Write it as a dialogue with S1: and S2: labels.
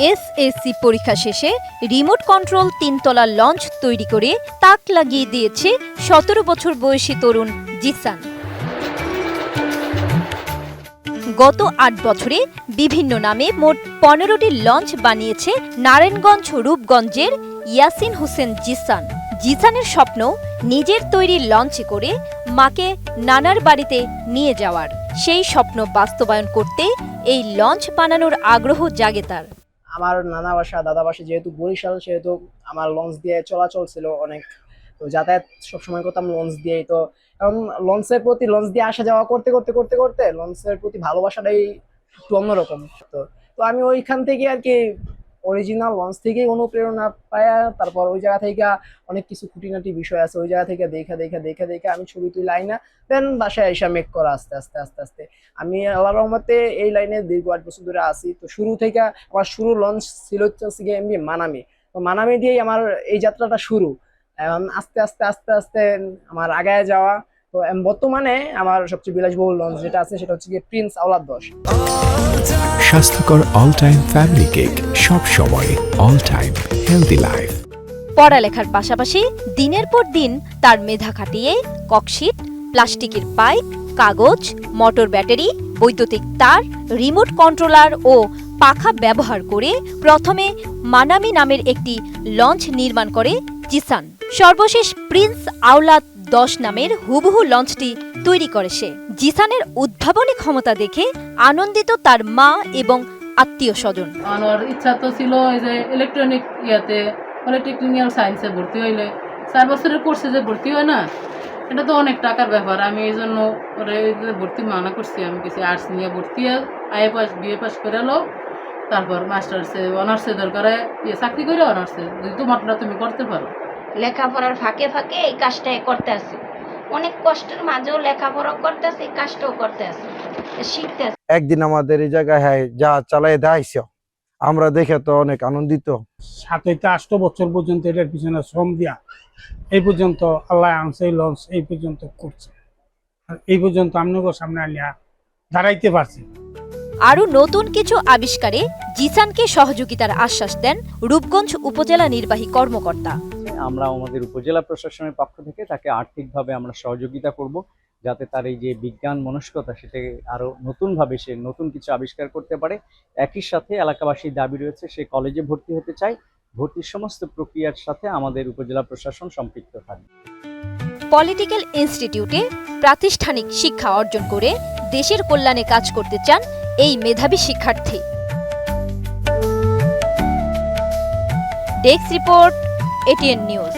S1: SSC পরীক্ষা শেষে remote control 3তলা launch তৈরি করে তাক লাগিয়ে দিয়েছে 17 বছর বয়সী তরুণ জিসান। গত 8 বছরে বিভিন্ন নামে মোট 15টি লঞ্চ বানিয়েছে নারায়ণগঞ্জ রূপগঞ্জের ইয়াসিন হোসেন জিসান। জিসানের স্বপ্ন নিজের তৈরি লঞ্চে করে মাকে নানার বাড়িতে নিয়ে যাওয়ার। সেই স্বপ্ন বাস্তবায়ন করতে এই লঞ্চ বানানোর আগ্রহ জাগে তার।
S2: আমার নানা বাসা দাদা বাসা যেহেতু বরিশাল, সেহেতু আমার লঞ্চ দিয়ে চলাচল ছিল অনেক, তো যাতায়াত সবসময় করতাম লঞ্চ দিয়েই। তো এবং লঞ্চের প্রতি লঞ্চ দিয়ে আসা যাওয়া করতে করতে করতে করতে লঞ্চের প্রতি ভালোবাসাটাই একটু অন্যরকম। তো আমি ওইখান থেকে আর কি অরিজিনাল লঞ্চ থেকেই অনুপ্রেরণা পায়া, তারপর ওই জায়গা থেকে অনেক কিছু খুঁটিনাটি বিষয় আছে, ওই জায়গা থেকে দেখে আমি ছবি তুলে আইনা দেন বাসায় এসে মেক করা আস্তে আস্তে। আমি আল্লাহর রহমতে এই লাইনে দীর্ঘ 8 বছর ধরে আছি। তো শুরু থেকে আমার শুরু লঞ্চ ছিল হচ্ছে এমবি মানামি। তো মানামি দিয়েই আমার এই যাত্রাটা শুরু। এখন আস্তে আস্তে আমার আগায় যাওয়া। তো বর্তমানে আমার সবচেয়ে বিলাসবহুল লঞ্চ যেটা আছে সেটা হচ্ছে প্রিন্স আওলাদ 10।
S3: স্বাস্থ্যকর অল টাইম ফ্যামিলি কেক, সব সময় অল টাইম হেলদি লাইফ।
S1: পড়ালেখার পাশাপাশি দিনের পর দিন তার মেধা খাটিয়ে ককশিট, প্লাস্টিকের পাইপ, কাগজ, মোটর ব্যাটারি, বৈদ্যুতিক তার, রিমোট কন্ট্রোলার ও পাখা ব্যবহার করে প্রথমে মানামি নামের একটি লঞ্চ নির্মাণ করে জিসান। সর্বশেষ প্রিন্স আওলাদ 10 নামের হুবহু লঞ্চটি তৈরি করে সে। জিসানের উদ্ভাবনী ক্ষমতা দেখে আনন্দিত তার মা এবং আত্মীয় স্বজন।
S4: আমার ইচ্ছা তো ছিল এই যে ইলেকট্রনিক পলিটেকনিক্যাল সায়েন্সে ভর্তি হইলে 4 বছরের কোর্সে যে ভর্তি হয় না, এটা তো অনেক টাকার ব্যাপার। আমি এই জন্য ভর্তি মানা করছি। আমি কিছু আর্টস নিয়ে ভর্তি আইএ পাস বিএ পাস করে এলো, তারপর মাস্টার্সে অনার্সে দরকারে চাকরি করে অনার্সে যদি তোমারটা তুমি করতে পারো।
S5: লেখাপড়ার ফাঁকে ফাঁকে এই কাজটাই করতে আসি, অনেক কষ্টের মাঝেও লেখাপড়া করতে আসি, এই কাজটাও করতে আসি, শিখতে আসি।
S6: একদিন আমাদের এই জায়গায় যা চালাই দেখাইছে, আমরা দেখে তো অনেক আনন্দিত।
S7: 7 থেকে 8 বছর পর্যন্ত এটার পিছনে শ্রম দিয়া এই পর্যন্ত আল্লাহ আনছে এই লঞ্চ এই পর্যন্ত করছে, আর এই পর্যন্ত আপনাদের সামনে আলিয়া দাঁড়াইতে পারছি।
S1: আরও নতুন কিছু আবিষ্কারে জিসানকে সহযোগিতার আশ্বাস দেন রূপগঞ্জ উপজেলা নির্বাহী কর্মকর্তা।
S8: আমরা আমাদের উপজেলা প্রশাসনের পক্ষ থেকে তাকে আর্থিকভাবে আমরা সহযোগিতা করব, যাতে তার এই যে বিজ্ঞান মনস্কতা সেটাকে আরো নতুনভাবে সে নতুন কিছু আবিষ্কার করতে পারে। একই সাথে এলাকাবাসীর দাবি রয়েছে সে কলেজে ভর্তি হতে চায়, ভর্তির সমস্ত প্রক্রিয়ার সাথে আমাদের উপজেলা প্রশাসন সম্পৃক্ত থাকবে।
S1: পলিটিক্যাল ইনস্টিটিউটে প্রাতিষ্ঠানিক শিক্ষা অর্জন করে দেশের কল্যাণে কাজ করতে চান এই মেধাবী শিক্ষার্থী। Desk report, ATN news.